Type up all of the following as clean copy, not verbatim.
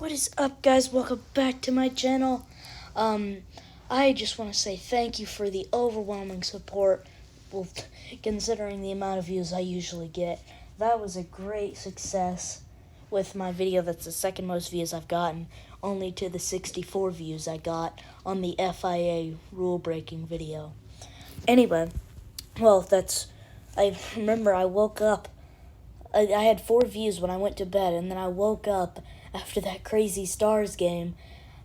What is up, guys? Welcome back to my channel. I just want to say thank you for the overwhelming support. Well, considering the amount of views I usually get, that was a great success with my video. That's the second most views I've gotten, only to the 64 views I got on the FIA rule-breaking video. Anyway, well, I remember I woke up. I had 4 views when I went to bed, and then I woke up after that crazy Stars game,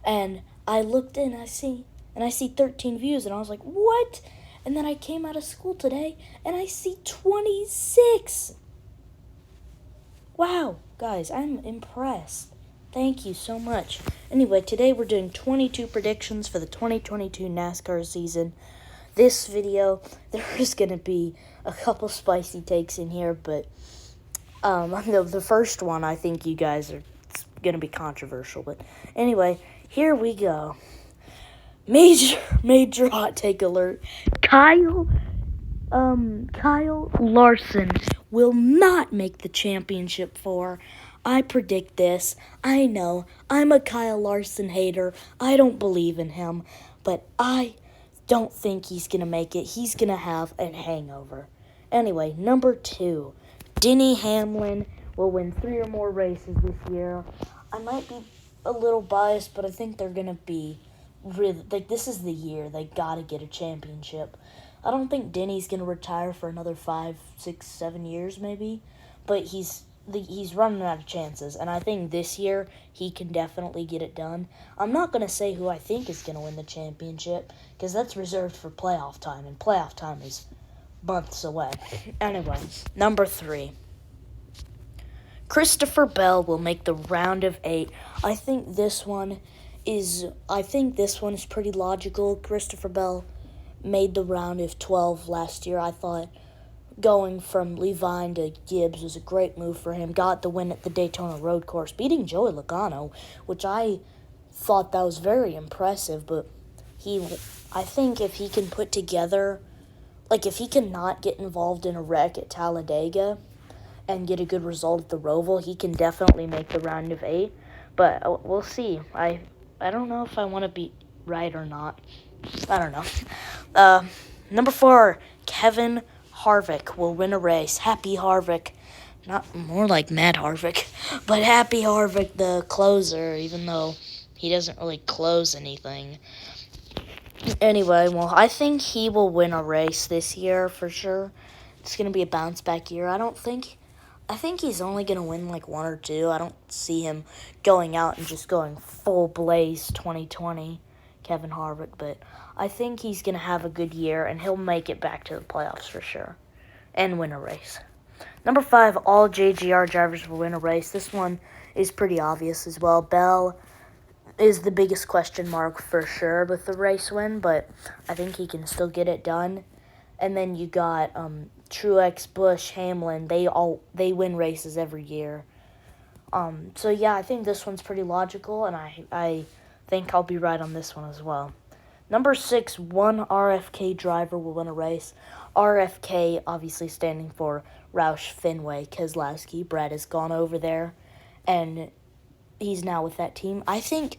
and I looked in, I see 13 views, and I was like, what? And then I came out of school today, and I see 26. Wow, guys, I'm impressed. Thank you so much. Anyway, today we're doing 22 predictions for the 2022 NASCAR season. This video, there is going to be a couple spicy takes in here, but the first one, I think you guys are going to be controversial. But anyway, here we go. Major hot take alert. Kyle Larson will not make the championship 4. I predict this. I know. I'm a Kyle Larson hater. I don't believe in him. But I don't think he's going to make it. He's going to have a hangover. Anyway, number 2. Denny Hamlin will win 3 or more races this year. I might be a little biased, but I think they're going to be really, this is the year they got to get a championship. I don't think Denny's going to retire for another 5, 6, 7 years maybe, but he's running out of chances, and I think this year he can definitely get it done. I'm not going to say who I think is going to win the championship, because that's reserved for playoff time, and playoff time is months away. Anyway, number 3. Christopher Bell will make the round of 8. I think this one is pretty logical. Christopher Bell made the round of 12 last year. I thought going from Levine to Gibbs was a great move for him. Got the win at the Daytona Road Course, beating Joey Logano, which I thought that was very impressive. But I think if he can put together, if he can not get involved in a wreck at Talladega and get a good result at the Roval, he can definitely make the round of 8. But we'll see. I don't know if I want to be right or not. I don't know. Number 4, Kevin Harvick will win a race. Happy Harvick. Not more like Mad Harvick, but Happy Harvick, the closer, even though he doesn't really close anything. Anyway, well, I think he will win a race this year for sure. It's going to be a bounce-back year. I think he's only going to win 1 or 2. I don't see him going out and just going full blaze 2020, Kevin Harvick. But I think he's going to have a good year, and he'll make it back to the playoffs for sure and win a race. Number 5, all JGR drivers will win a race. This one is pretty obvious as well. Bell is the biggest question mark for sure with the race win, but I think he can still get it done. And then you got Truex, Busch, Hamlin. They win races every year. So yeah, I think this one's pretty logical, and I think I'll be right on this one as well. Number 6, one RFK driver will win a race. RFK obviously standing for Roush Fenway Keselowski. Brad has gone over there, and he's now with that team. I think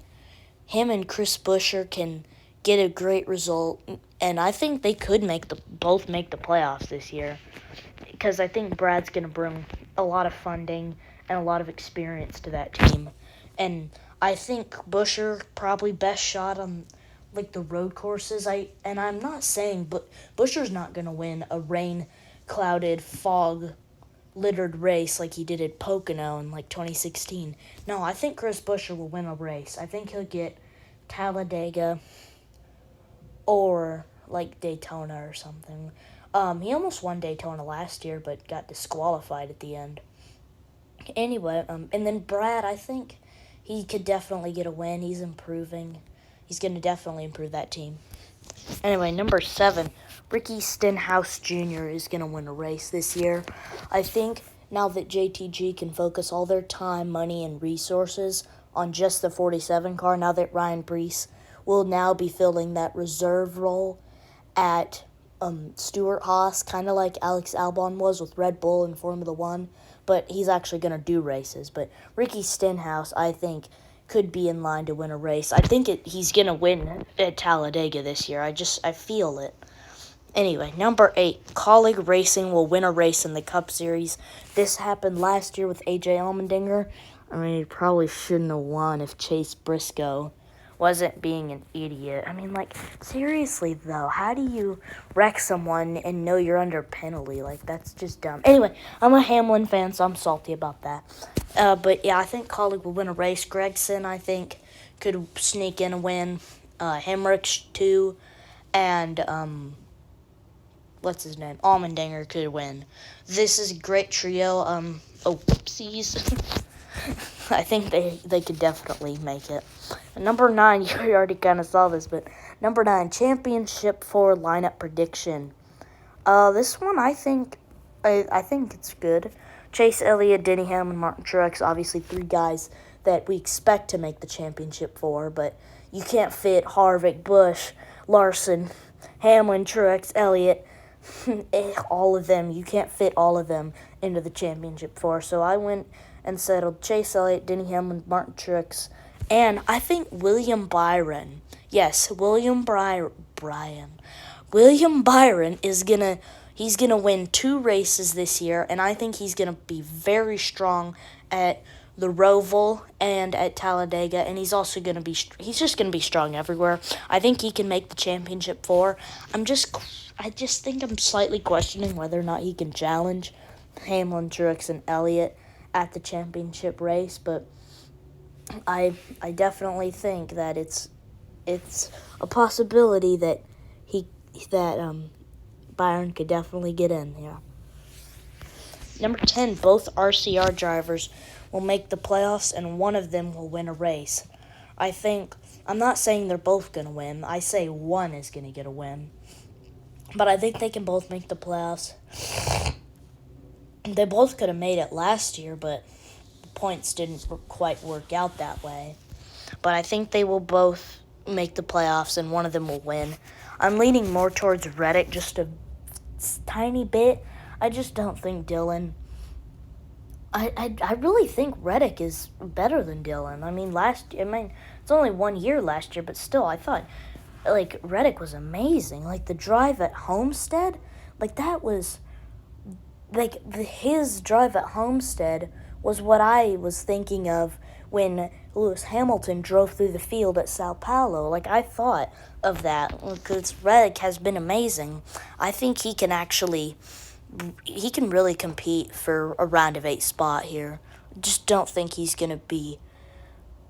him and Chris Buescher can get a great result, and I think they could both make the playoffs this year, because I think Brad's going to bring a lot of funding and a lot of experience to that team. And I think Buescher probably best shot on the road courses. I'm not saying Buescher's not going to win a rain-clouded, fog-littered race like he did at Pocono in 2016. No, I think Chris Buescher will win a race. I think he'll get Talladega or Daytona or something. He almost won Daytona last year, but got disqualified at the end. Anyway, and then Brad, I think he could definitely get a win. He's improving. He's going to definitely improve that team. Anyway, number 7, Ricky Stenhouse Jr. is going to win a race this year. I think now that JTG can focus all their time, money, and resources on just the 47 car, now that Ryan Preece will now be filling that reserve role at Stewart Haas, kind of like Alex Albon was with Red Bull in Formula 1, but he's actually going to do races. But Ricky Stenhouse, I think, could be in line to win a race. I think he's going to win at Talladega this year. I feel it. Anyway, number 8, Colleague Racing will win a race in the Cup Series. This happened last year with A.J. Allmendinger. I mean, he probably shouldn't have won if Chase Briscoe wasn't being an idiot. I mean, like, seriously, though, how do you wreck someone and know you're under penalty? Like, that's just dumb. Anyway, I'm a Hamlin fan, so I'm salty about that. But, yeah, I think Colleague will win a race. Gregson, I think, could sneak in a win. Hendrick, too. And, what's his name? Allmendinger could win. This is a great trio. Oopsies. I think they could definitely make it. And number 9, you already kind of saw this, but number 9, Championship 4 lineup prediction. This one, I think it's good. Chase Elliott, Denny Hamlin, Martin Truex, obviously 3 guys that we expect to make the Championship 4, but you can't fit Harvick, Busch, Larson, Hamlin, Truex, Elliott, all of them. You can't fit all of them into the Championship 4. So I went and settled Chase Elliott, Denny Hamlin, Martin Truex, and I think William Byron. Yes, William Byron is he's gonna win 2 races this year, and I think he's gonna be very strong at the Roval and at Talladega, and he's just gonna be strong everywhere. I think he can make the Championship 4. I just think I'm slightly questioning whether or not he can challenge Hamlin, Truex, and Elliott at the championship race, but I definitely think that it's a possibility that Byron could definitely get in. Yeah. Number 10, both RCR drivers will make the playoffs, and one of them will win a race. I'm not saying they're both going to win. I say one is going to get a win. But I think they can both make the playoffs. They both could have made it last year, but the points didn't quite work out that way. But I think they will both make the playoffs, and one of them will win. I'm leaning more towards Reddick just a tiny bit. I just don't think Dillon. I really think Reddick is better than Dillon. I mean, it's only 1 year last year, but still, I thought, like, Reddick was amazing. Like, the drive at Homestead, like, that was, like, his drive at Homestead was what I was thinking of when Lewis Hamilton drove through the field at Sao Paulo. Like, I thought of that because Reddick has been amazing. I think he can really compete for a round of 8 spot here. Just don't think he's going to be,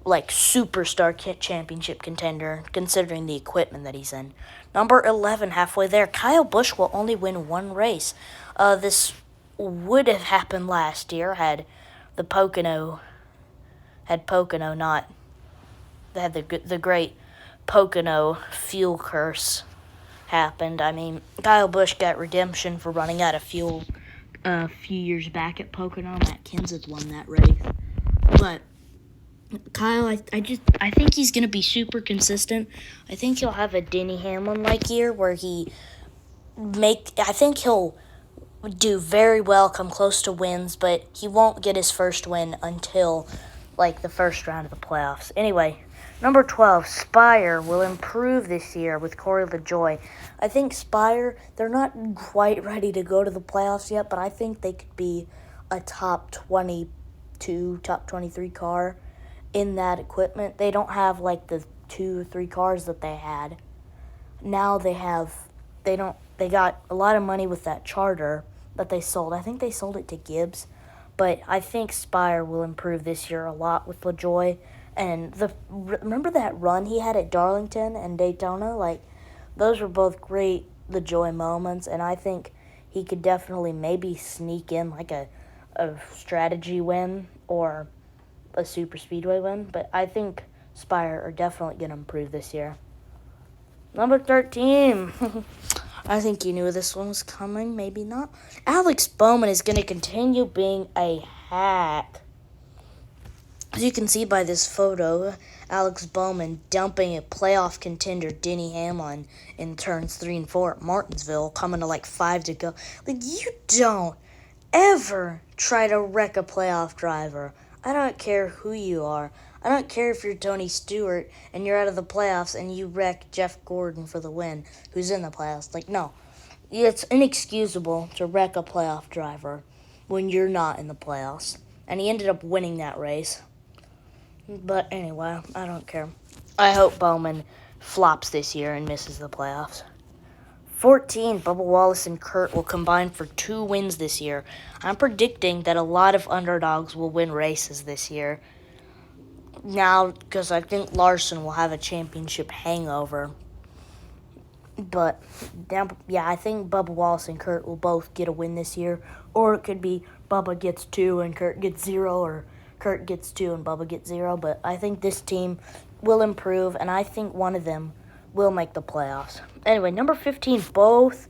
like, superstar championship contender, considering the equipment that he's in. Number 11, halfway there, Kyle Busch will only win 1 race. This would have happened last year had the great Pocono fuel curse happened. I mean, Kyle Busch got redemption for running out of fuel a few years back at Pocono. Matt Kenseth won that race. But Kyle, I think he's going to be super consistent. I think he'll have a Denny Hamlin-like year where I think he'll do very well, come close to wins, but he won't get his first win until, like, the first round of the playoffs. Anyway, number 12, Spire will improve this year with Corey LaJoie. I think Spire, they're not quite ready to go to the playoffs yet, but I think they could be a top 22, top 23 car in that equipment. They don't have, like, the 2 or 3 cars that they had. Now they got a lot of money with that charter that they sold. I think they sold it to Gibbs, but I think Spire will improve this year a lot with LaJoie. And remember that run he had at Darlington and Daytona? Like, those were both great LaJoie moments, and I think he could definitely maybe sneak in like a strategy win or a super speedway win. But I think Spire are definitely going to improve this year. Number 13. I think you knew this one was coming, maybe not. Alex Bowman is going to continue being a hack. As you can see by this photo, Alex Bowman dumping a playoff contender, Denny Hamlin, in turns 3 and 4 at Martinsville, coming to like 5 to go. Like, you don't ever try to wreck a playoff driver. I don't care who you are. I don't care if you're Tony Stewart and you're out of the playoffs and you wreck Jeff Gordon for the win, who's in the playoffs. Like, no. It's inexcusable to wreck a playoff driver when you're not in the playoffs. And he ended up winning that race. But anyway, I don't care. I hope Bowman flops this year and misses the playoffs. 14, Bubba Wallace and Kurt will combine for 2 wins this year. I'm predicting that a lot of underdogs will win races this year. Now, because I think Larson will have a championship hangover. But, yeah, I think Bubba Wallace and Kurt will both get a win this year. Or it could be Bubba gets 2 and Kurt gets 0, or Kurt gets 2 and Bubba gets 0. But I think this team will improve, and I think one of them will make the playoffs. Anyway, number 15, both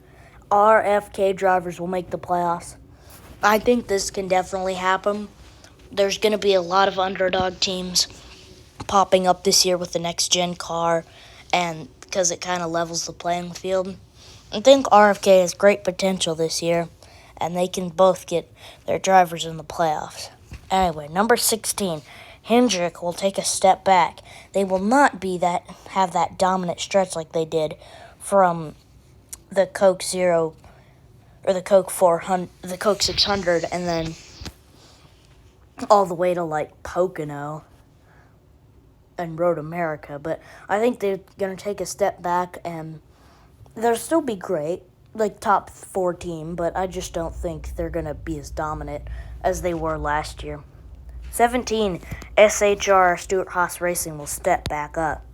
RFK drivers will make the playoffs. I think this can definitely happen. There's going to be a lot of underdog teams popping up this year with the next-gen car, and because it kind of levels the playing field. I think RFK has great potential this year, and they can both get their drivers in the playoffs. Anyway, number 16, Hendrick will take a step back. They will not have that dominant stretch like they did from the Coke Zero or the Coke 400, the Coke 600, and then all the way to like Pocono and Road America. But I think they're gonna take a step back, and they'll still be great, like top 4 team. But I just don't think they're gonna be as dominant as they were last year. 17, SHR, Stewart-Haas Racing, will step back up.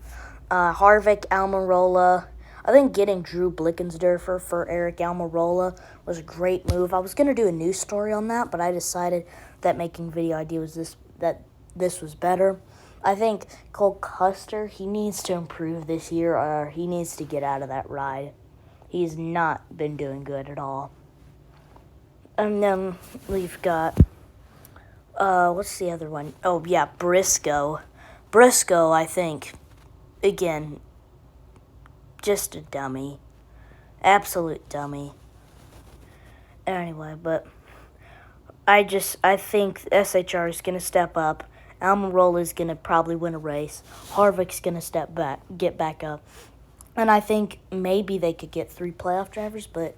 Harvick, Almirola. I think getting Drew Blickensderfer for Eric Almirola was a great move. I was going to do a news story on that, but I decided that making video idea was this was better. I think Cole Custer, he needs to improve this year, or he needs to get out of that ride. He's not been doing good at all. And then we've got... what's the other one? Oh, yeah, Briscoe. Briscoe, I think, again, just a dummy. Absolute dummy. Anyway, but I think SHR is going to step up. Almirola is going to probably win a race. Harvick's going to get back up. And I think maybe they could get 3 playoff drivers, but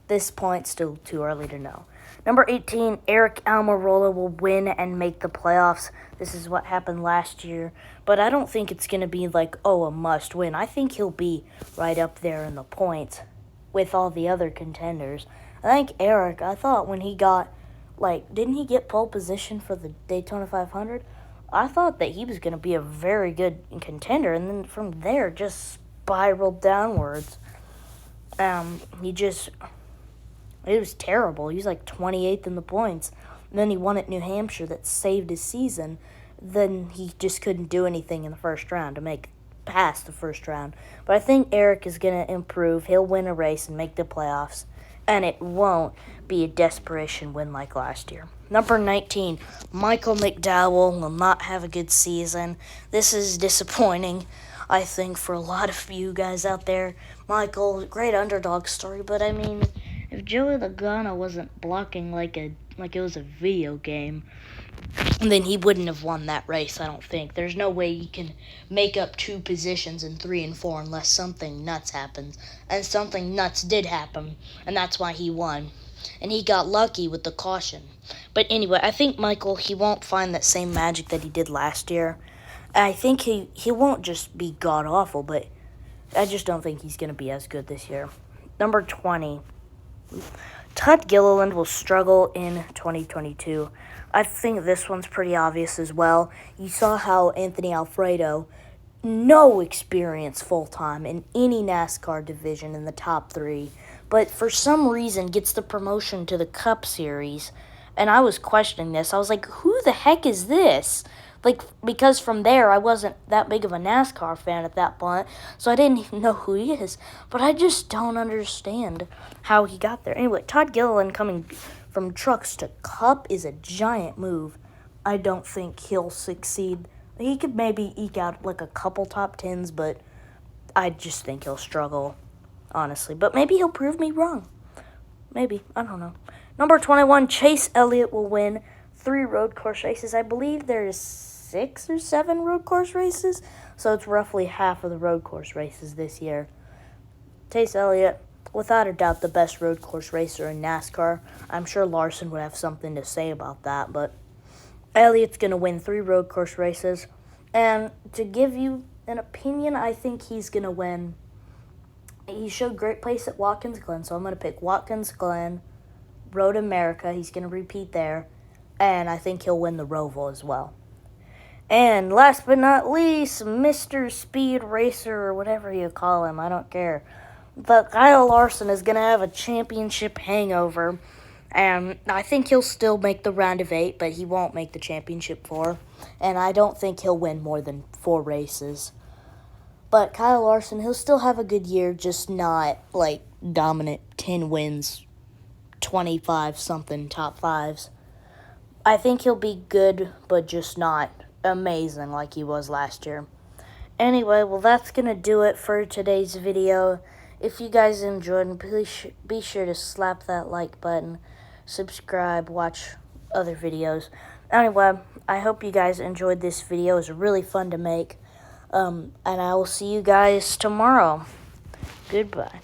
this point, still too early to know. Number 18, Eric Almirola will win and make the playoffs. This is what happened last year. But I don't think it's going to be like, a must win. I think he'll be right up there in the points with all the other contenders. I think Eric, I thought when he got, didn't he get pole position for the Daytona 500? I thought that he was going to be a very good contender. And then from there, just spiraled downwards. It was terrible. He was 28th in the points. And then he won at New Hampshire. That saved his season. Then he just couldn't do anything in the first round to make past the first round. But I think Eric is going to improve. He'll win a race and make the playoffs. And it won't be a desperation win like last year. Number 19, Michael McDowell will not have a good season. This is disappointing, I think, for a lot of you guys out there. Michael, great underdog story, but I mean, if Joey Logano wasn't blocking like it was a video game, then he wouldn't have won that race, I don't think. There's no way you can make up 2 positions in 3 and 4 unless something nuts happens. And something nuts did happen, and that's why he won. And he got lucky with the caution. But anyway, I think Michael, he won't find that same magic that he did last year. I think he won't just be god-awful, but I just don't think he's going to be as good this year. Number 20. Todd Gilliland will struggle in 2022. I think this one's pretty obvious as well. You saw how Anthony Alfredo, no experience full-time in any NASCAR division in the top 3, but for some reason gets the promotion to the Cup Series. And I was questioning this. I was like, who the heck is this? Because from there, I wasn't that big of a NASCAR fan at that point, so I didn't even know who he is. But I just don't understand how he got there. Anyway, Todd Gilliland coming from trucks to Cup is a giant move. I don't think he'll succeed. He could maybe eke out a couple top 10s, but I just think he'll struggle, honestly. But maybe he'll prove me wrong. Maybe. I don't know. Number 21, Chase Elliott will win 3 road course races. I believe there's 6 or 7 road course races, so it's roughly half of the road course races this year. Chase Elliott, without a doubt, the best road course racer in NASCAR. I'm sure Larson would have something to say about that, but Elliott's going to win 3 road course races. And to give you an opinion, I think he's going to win. He showed great pace at Watkins Glen, so I'm going to pick Watkins Glen, Road America. He's going to repeat there, and I think he'll win the Roval as well. And last but not least, Mr. Speed Racer, or whatever you call him, I don't care. But Kyle Larson is going to have a championship hangover, and I think he'll still make the round of 8, but he won't make the championship 4, and I don't think he'll win more than 4 races. But Kyle Larson, he'll still have a good year, just not, like, dominant 10 wins, 25-something top 5s. I think he'll be good, but just not amazing like he was last year. Anyway, well, that's going to do it for today's video. If you guys enjoyed, please be sure to slap that like button, subscribe, watch other videos. Anyway, I hope you guys enjoyed this video. It was really fun to make. And I will see you guys tomorrow. Goodbye.